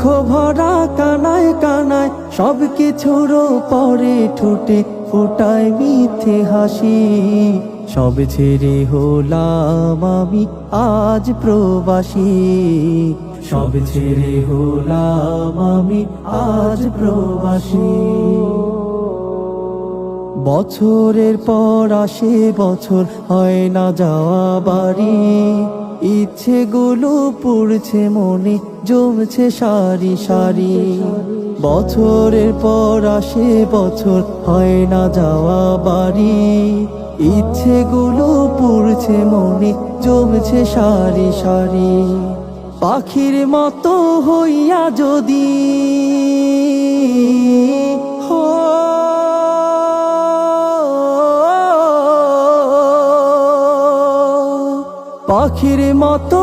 ভরা কানায় কানায় সব কিছুর পরে ঠোঁটে ফোটায় মিথ্যে হাসি। সব ছেড়ে হলাম আমি আজ প্রবাসী, সব ছেড়ে হলাম আমি আজ প্রবাসী। বছরের পর আসে বছর, হয় না যাওয়া বাড়ি। ইচ্ছেগুলো পড়ছে মনে, জমছে সারি সারি। বছরের পর আসে বছর, হয় না যাওয়া বাড়ি। ইচ্ছেগুলো পড়ছে মনে, জমছে সারি সারি। পাখির মতো হইয়া যদি পাখির মতো